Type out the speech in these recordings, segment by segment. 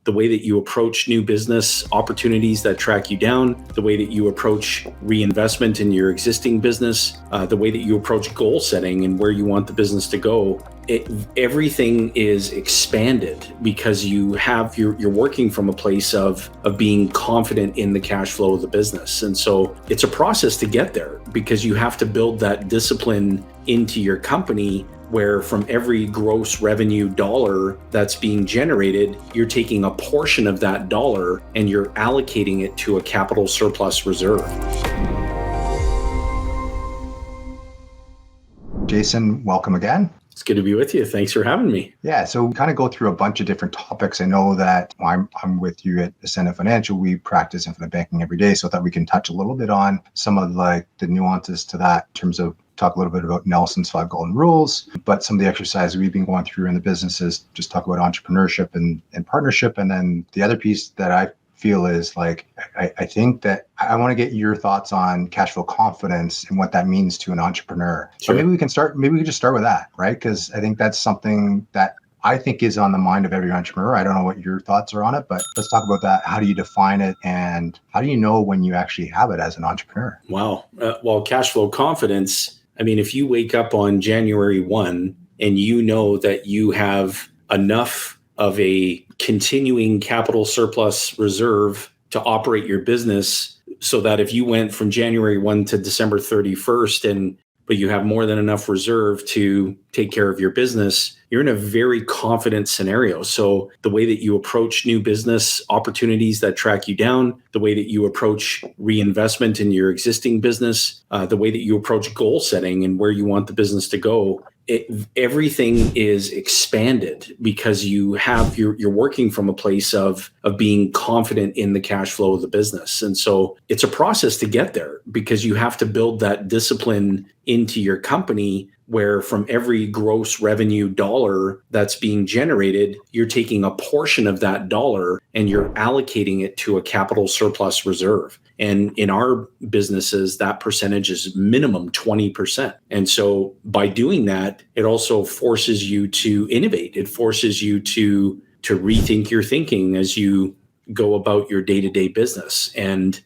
the way that you approach new business opportunities that track you down, the way that you approach reinvestment in your existing business, the way that you approach goal setting and where you want the business to go. Everything is expanded because you're working from a place of being confident in the cash flow of the business. And so it's a process to get there because you have to build that discipline into your company where from every gross revenue dollar that's being generated, you're taking a portion of that dollar and you're allocating it to a capital surplus reserve. Jayson, welcome again. It's good to be with you. Thanks for having me. Yeah, so we kind of go through a bunch of different topics. I know that I'm with you at Ascendant Financial. We practice infinite banking every day, so I thought we can touch a little bit on some of the nuances to that in terms of talk a little bit about Nelson's 5 golden rules, but some of the exercises we've been going through in the businesses, just talk about entrepreneurship and partnership. And then the other piece that I feel is I think that I want to get your thoughts on cash flow confidence and what that means to an entrepreneur. Sure. So maybe we can just start with that, right? Because I think that's something that I think is on the mind of every entrepreneur. I don't know what your thoughts are on it, but let's talk about that. How do you define it? And how do you know when you actually have it as an entrepreneur? Wow. Well, cash flow confidence, I mean, if you wake up on January 1 and you know that you have enough of a continuing capital surplus reserve to operate your business so that if you went from January 1 to December 31st but you have more than enough reserve to take care of your business, you're in a very confident scenario. So the way that you approach new business opportunities that track you down, the way that you approach reinvestment in your existing business, the way that you approach goal setting and where you want the business to go, everything is expanded because you're working from a place of being confident in the cash flow of the business. And so it's a process to get there because you have to build that discipline into your company where from every gross revenue dollar that's being generated, you're taking a portion of that dollar and you're allocating it to a capital surplus reserve. And in our businesses, that percentage is minimum 20%. And so by doing that, it also forces you to innovate. It forces you to rethink your thinking as you go about your day-to-day business. And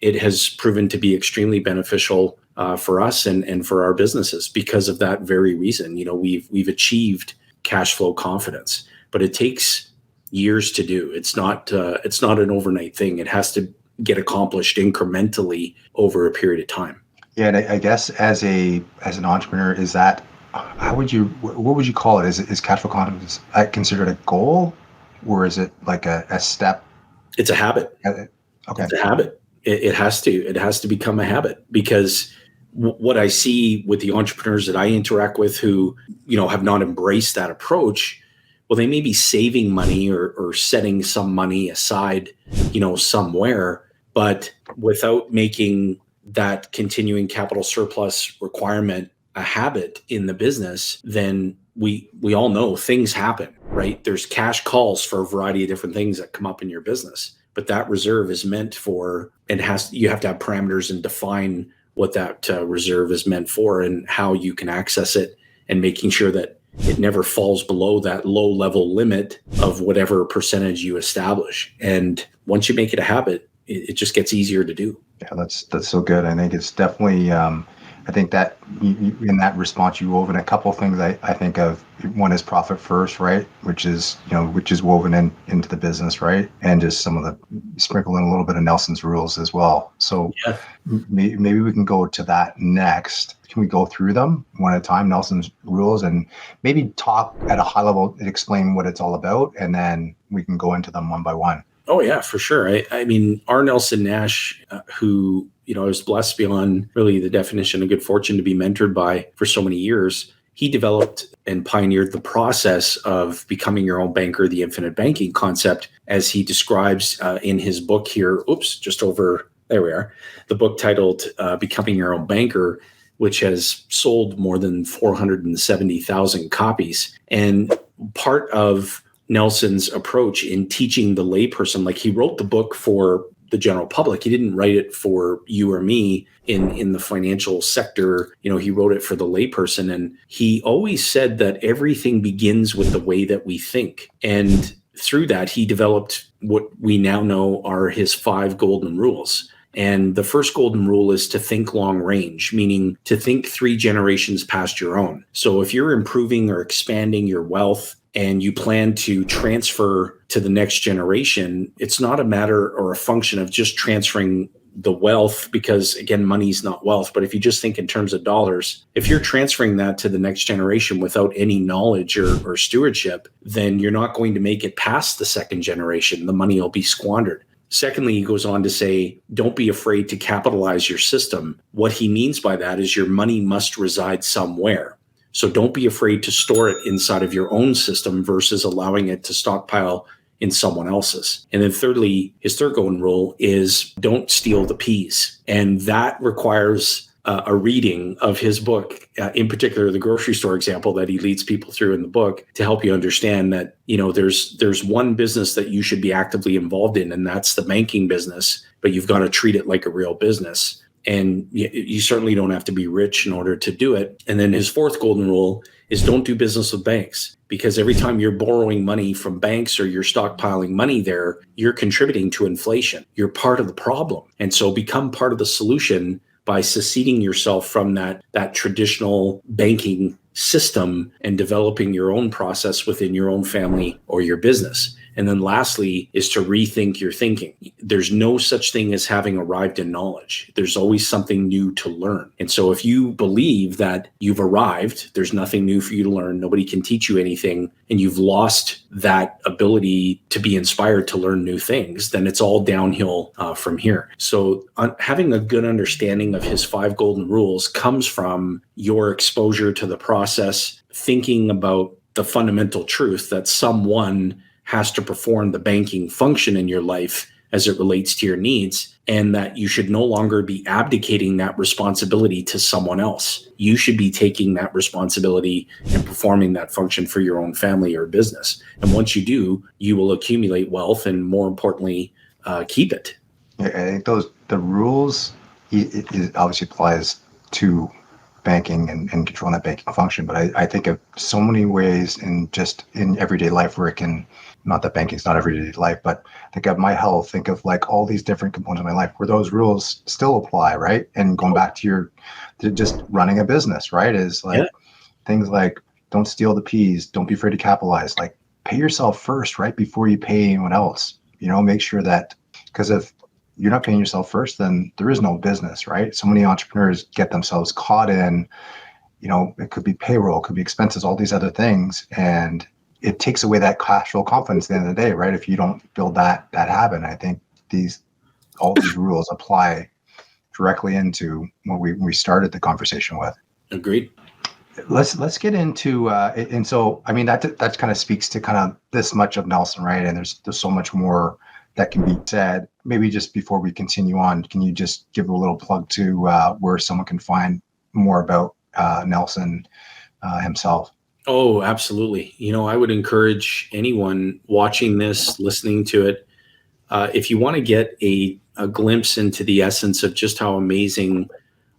it has proven to be extremely beneficial for us and for our businesses because of that very reason. You know, we've achieved cash flow confidence, but it takes years to do. It's not an overnight thing. It has to get accomplished incrementally over a period of time. Yeah, and I guess as an entrepreneur, is that what would you call it? Is cash flow confidence considered a goal, or is it like a step? It's a habit. Okay, it's a habit. It has to become a habit because what I see with the entrepreneurs that I interact with who, have not embraced that approach, well, they may be saving money or setting some money aside, somewhere, but without making that continuing capital surplus requirement a habit in the business, then we all know things happen, right? There's cash calls for a variety of different things that come up in your business, but that reserve is meant for, you have to have parameters and define what that reserve is meant for and how you can access it, and making sure that it never falls below that low level limit of whatever percentage you establish. And once you make it a habit, it just gets easier to do. Yeah, that's so good. I think it's definitely, I think that in that response, you wove in a couple of things I think of. One is profit first, right? Which is woven into the business, right? And just some of the sprinkle in a little bit of Nelson's rules as well. So yeah. Maybe we can go to that next. Can we go through them one at a time, Nelson's rules, and maybe talk at a high level and explain what it's all about, and then we can go into them one by one. Oh yeah, for sure. I mean, R. Nelson Nash, who, I was blessed beyond really the definition of good fortune to be mentored by for so many years. He developed and pioneered the process of becoming your own banker, the infinite banking concept, as he describes in his book here. There we are. The book titled Becoming Your Own Banker, which has sold more than 470,000 copies. And part of Nelson's approach in teaching the layperson, like he wrote the book for the general public. He didn't write it for you or me in the financial sector. He wrote it for the layperson. And he always said that everything begins with the way that we think. And through that, he developed what we now know are his 5 golden rules. And the first golden rule is to think long range, meaning to think 3 generations past your own. So if you're improving or expanding your wealth and you plan to transfer to the next generation, it's not a matter or a function of just transferring the wealth, because again, money is not wealth. But if you just think in terms of dollars, if you're transferring that to the next generation without any knowledge or stewardship, then you're not going to make it past the second generation. The money will be squandered. Secondly, he goes on to say, don't be afraid to capitalize your system. What he means by that is your money must reside somewhere. So don't be afraid to store it inside of your own system versus allowing it to stockpile in someone else's. And then thirdly, his third golden rule is don't steal the peas. And that requires a reading of his book, in particular, the grocery store example that he leads people through in the book, to help you understand that, there's one business that you should be actively involved in, and that's the banking business, but you've got to treat it like a real business. And you certainly don't have to be rich in order to do it. And then his fourth golden rule is don't do business with banks, because every time you're borrowing money from banks or you're stockpiling money there, you're contributing to inflation. You're part of the problem. And so become part of the solution by seceding yourself from that traditional banking system and developing your own process within your own family or your business. And then lastly is to rethink your thinking. There's no such thing as having arrived in knowledge. There's always something new to learn. And so if you believe that you've arrived, there's nothing new for you to learn, nobody can teach you anything, and you've lost that ability to be inspired to learn new things, then it's all downhill from here. So having a good understanding of his 5 golden rules comes from your exposure to the process, thinking about the fundamental truth that someone has to perform the banking function in your life as it relates to your needs, and that you should no longer be abdicating that responsibility to someone else. You should be taking that responsibility and performing that function for your own family or business. And once you do, you will accumulate wealth and, more importantly, keep it. Yeah, I think the rules, it obviously applies to banking and controlling that banking function. But I think of so many ways in everyday life where it can, not that banking is not everyday life, but think of my health, think of like all these different components of my life where those rules still apply, right? And going back to just running a business, right? Is like things like don't steal the peas, don't be afraid to capitalize, like pay yourself first, right? Before you pay anyone else, make sure that, because if you're not paying yourself first, then there is no business, right? So many entrepreneurs get themselves caught in, it could be payroll, it could be expenses, all these other things. And it takes away that cash flow confidence at the end of the day, right? If you don't build that habit. And I think all these rules apply directly into what we started the conversation with. Agreed. Let's get into and so I mean that kind of speaks to kind of this much of Nelson, right? And there's so much more that can be said. Maybe just before we continue on, can you just give a little plug to where someone can find more about Nelson himself? Oh, absolutely. I would encourage anyone watching this, listening to it, if you want to get a glimpse into the essence of just how amazing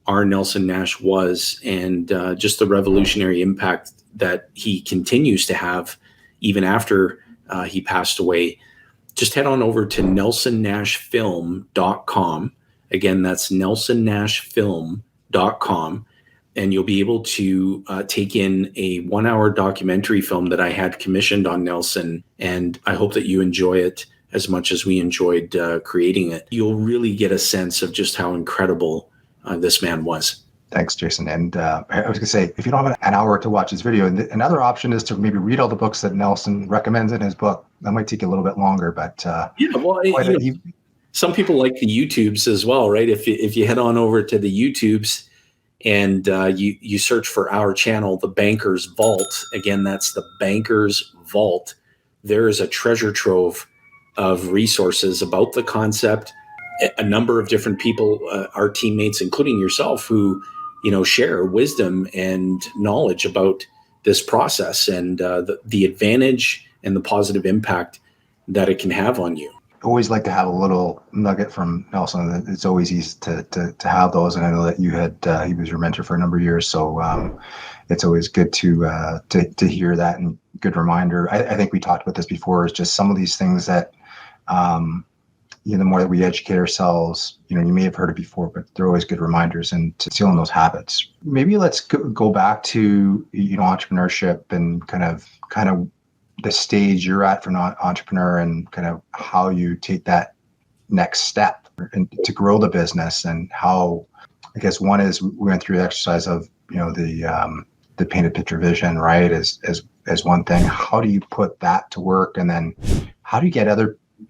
our Nelson Nash was, and just the revolutionary impact that he continues to have even after he passed away, just head on over to nelsonnashfilm.com. Again, that's nelsonnashfilm.com. And you'll be able to take in a 1-hour documentary film that I had commissioned on Nelson. And I hope that you enjoy it as much as we enjoyed creating it. You'll really get a sense of just how incredible this man was. Thanks, Jayson. And I was going to say, if you don't have an hour to watch this video, another option is to maybe read all the books that Nelson recommends in his book. That might take you a little bit longer, but some people like the YouTubes as well, right? If you head on over to the YouTubes and you search for our channel, The Banker's Vault. Again, that's The Banker's Vault. There is a treasure trove of resources about the concept. A number of different people, our teammates, including yourself, who share wisdom and knowledge about this process and the advantage and the positive impact that it can have on you. always like to have a little nugget from Nelson. It's always easy to have those. And I know that you had, he was your mentor for a number of years. So it's always good to hear that, and good reminder. I think we talked about this before, is just some of these things that, the more that we educate ourselves, you may have heard it before, but they're always good reminders, and to instill in those habits. Maybe let's go back to, entrepreneurship and kind of the stage you're at for an entrepreneur, and kind of how you take that next step and to grow the business, and how, I guess one is we went through the exercise of, the painted picture vision, right? As one thing. How do you put that to work? And then how do you get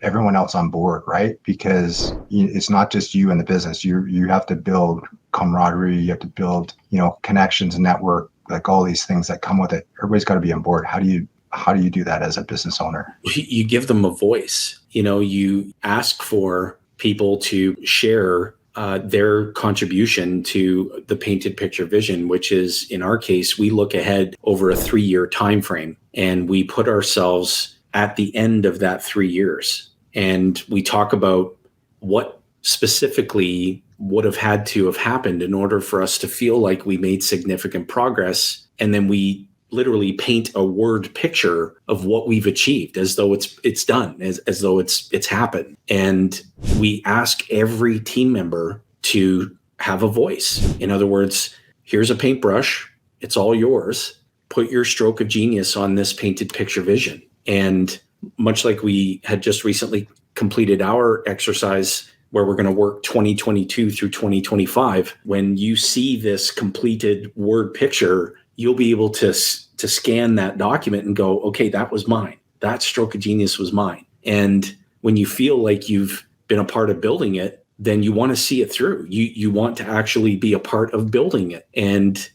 everyone else on board, right? Because it's not just you in the business. You have to build camaraderie, you have to build, connections and network, like all these things that come with it. Everybody's got to be on board. How do you do that as a business owner? You give them a voice. You ask for people to share their contribution to the painted picture vision, which is, in our case, we look ahead over a 3-year time frame, and we put ourselves at the end of that 3 years. And we talk about what specifically would have had to have happened in order for us to feel like we made significant progress. And then we literally paint a word picture of what we've achieved, as though it's done, as though it's happened. And we ask every team member to have a voice. In other words, here's a paintbrush. It's all yours. Put your stroke of genius on this painted picture vision. And much like we had just recently completed our exercise where we're going to work 2022 through 2025, when you see this completed word picture, you'll be able to scan that document and go, okay, that was mine. That stroke of genius was mine. And when you feel like you've been a part of building it, then you want to see it through. You want to actually be a part of building it. And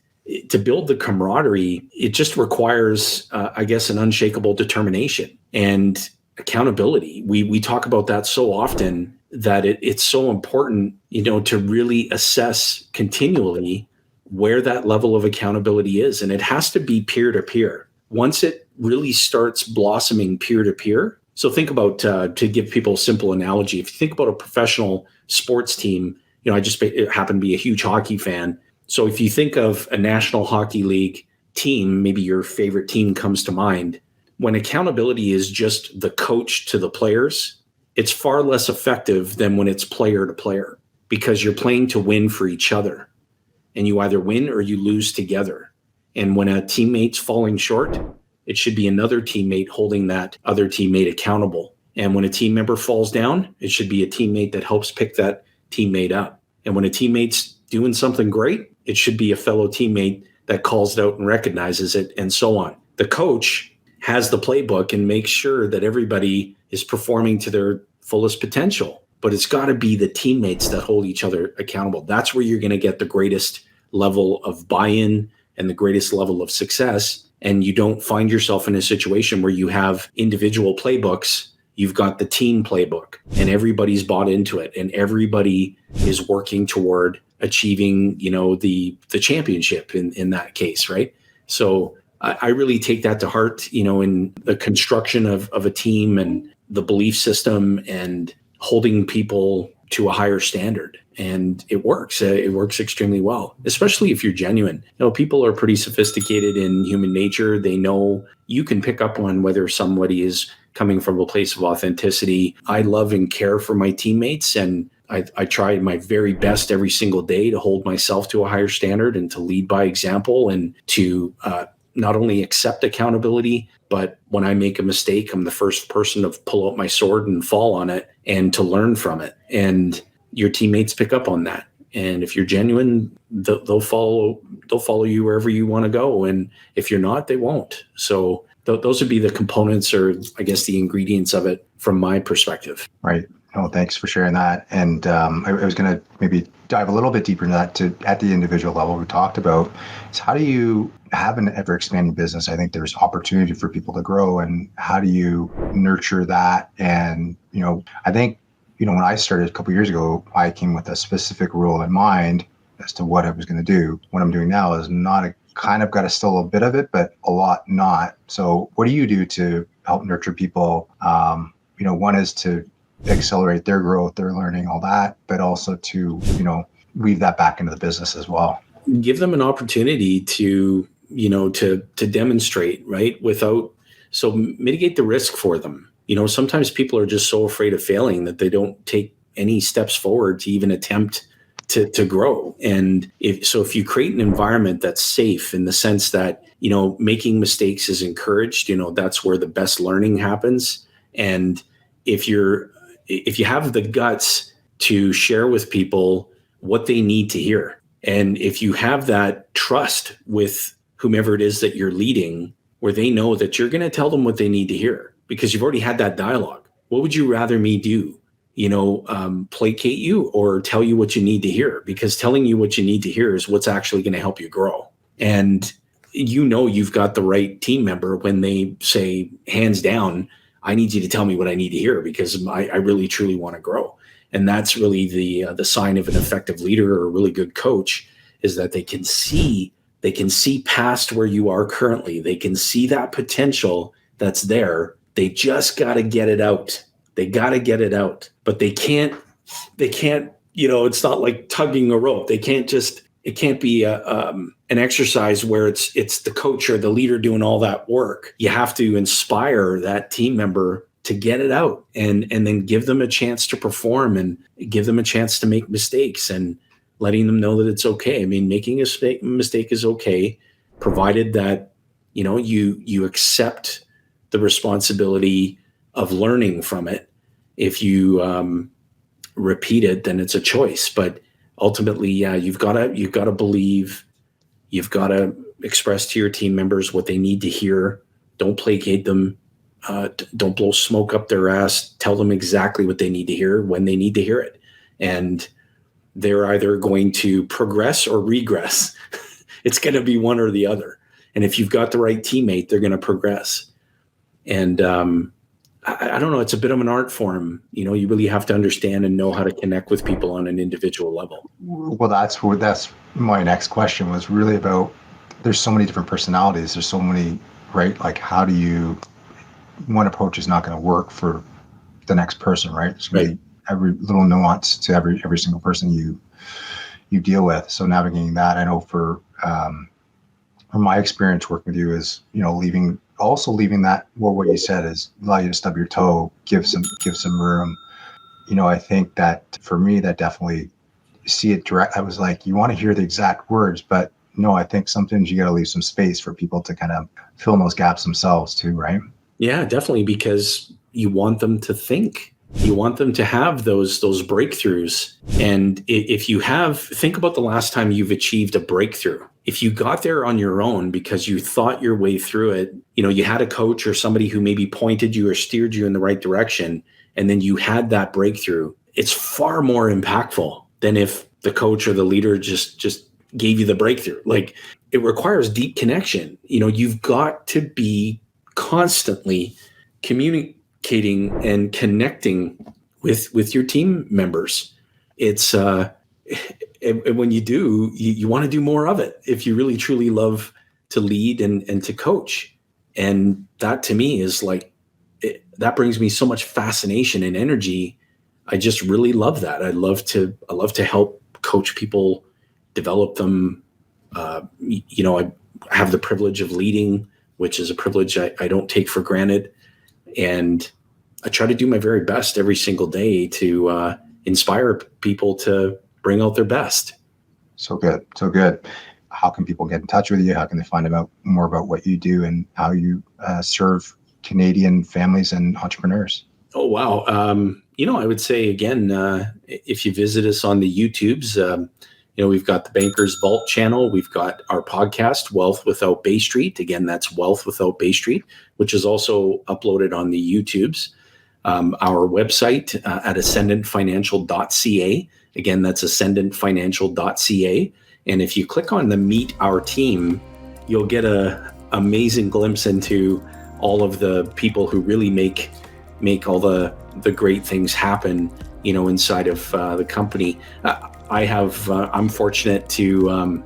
to build the camaraderie, it just requires, I guess, an unshakable determination and accountability. We talk about that so often, that it's so important, to really assess continually where that level of accountability is. And it has to be peer-to-peer. Once it really starts blossoming peer-to-peer. So think about, to give people a simple analogy, if you think about a professional sports team, I just happen to be a huge hockey fan. So if you think of a National Hockey League team, maybe your favorite team comes to mind. When accountability is just the coach to the players, it's far less effective than when it's player to player, because you're playing to win for each other. And you either win or you lose together. And when a teammate's falling short, it should be another teammate holding that other teammate accountable. And when a team member falls down, it should be a teammate that helps pick that teammate up. And when a teammate's doing something great, it should be a fellow teammate that calls it out and recognizes it, and so on. The coach has the playbook and makes sure that everybody is performing to their fullest potential. But it's got to be the teammates that hold each other accountable. That's where you're going to get the greatest level of buy-in and the greatest level of success. And you don't find yourself in a situation where you have individual playbooks. You've got the team playbook, and everybody's bought into it, and everybody is working toward achieving, the championship in that case, right? So I really take that to heart, in the construction of a team and the belief system and holding people to a higher standard. And it works. It works extremely well, especially if you're genuine. People are pretty sophisticated in human nature. They know, you can pick up on whether somebody is coming from a place of authenticity. I love and care for my teammates, and I try my very best every single day to hold myself to a higher standard and to lead by example, and to not only accept accountability, but when I make a mistake, I'm the first person to pull out my sword and fall on it and to learn from it. And your teammates pick up on that. And if you're genuine, they'll follow you wherever you want to go. And if you're not, they won't. So those would be the components, or I guess the ingredients of it from my perspective. Right. Oh, thanks for sharing that. And I was going to maybe dive a little bit deeper into that at the individual level we talked about. Is how do you have an ever expanding business? I think there's opportunity for people to grow, and how do you nurture that? And, I think, when I started a couple of years ago, I came with a specific rule in mind as to what I was going to do. What I'm doing now is not kind of got still a bit of it, but a lot not. So what do you do to help nurture people? One is to accelerate their growth, their learning, all that, but also to, weave that back into the business as well. Give them an opportunity to, to demonstrate, right? So mitigate the risk for them. Sometimes people are just so afraid of failing that they don't take any steps forward to even attempt to grow. And if you create an environment that's safe in the sense that, making mistakes is encouraged, that's where the best learning happens. And if you have the guts to share with people what they need to hear, and if you have that trust with whomever it is that you're leading, where they know that you're going to tell them what they need to hear because you've already had that dialogue. What would you rather me do? Placate you or tell you what you need to hear? Because telling you what you need to hear is what's actually going to help you grow. And you've got the right team member when they say, hands down, I need you to tell me what I need to hear because I really truly want to grow. And that's really the sign of an effective leader or a really good coach, is that they can see past where you are currently. They can see that potential that's there. They just got to get it out. They got to get it out, but they can't, it's not like tugging a rope. It can't be an exercise where it's the coach or the leader doing all that work. You have to inspire that team member to get it out and then give them a chance to perform and give them a chance to make mistakes and letting them know that it's okay. I mean, making a mistake is okay, provided that, you accept the responsibility of learning from it. If you repeat it, then it's a choice. But ultimately, you've got to believe, you've got to express to your team members what they need to hear. Don't placate them. Don't blow smoke up their ass. Tell them exactly what they need to hear when they need to hear it. And they're either going to progress or regress. It's going to be one or the other. And if you've got the right teammate, they're going to progress. And I don't know, it's a bit of an art form. You really have to understand and know how to connect with people on an individual level. Well, that's my next question was really about, there's so many different personalities. There's so many, right? Like, how do you, one approach is not going to work for the next person, right? There's going to be every little nuance to every single person you deal with. So navigating that, I know from my experience working with you is, leaving that, what you said is allow you to stub your toe, give some room. I think that for me, that definitely see it direct. I was like, you want to hear the exact words, but no, I think sometimes you got to leave some space for people to kind of fill in those gaps themselves too, right? Yeah, definitely. Because you want them to think, you want them to have those breakthroughs. And if you think about the last time you've achieved a breakthrough. If you got there on your own because you thought your way through it, you had a coach or somebody who maybe pointed you or steered you in the right direction, and then you had that breakthrough, it's far more impactful than if the coach or the leader just gave you the breakthrough. Like, it requires deep connection. You've got to be constantly communicating and connecting with your team members. It's and when you do, you want to do more of it if you really truly love to lead and to coach. And that to me is like, that brings me so much fascination and energy. I just really love that. I love to help coach people, develop them. I have the privilege of leading, which is a privilege I don't take for granted. And I try to do my very best every single day to inspire people to bring out their best. So good. So good. How can people get in touch with you? How can they find out more about what you do and how you serve Canadian families and entrepreneurs? Oh, wow. I would say, again, if you visit us on the YouTubes, we've got the Bankers Vault channel. We've got our podcast, Wealth Without Bay Street. Again, that's Wealth Without Bay Street, which is also uploaded on the YouTubes. Our website at ascendantfinancial.ca. Again, that's ascendantfinancial.ca. And if you click on the Meet Our Team, you'll get an amazing glimpse into all of the people who really make all the great things happen, inside of the company. I'm fortunate to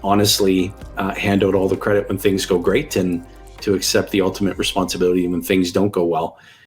honestly hand out all the credit when things go great and to accept the ultimate responsibility when things don't go well.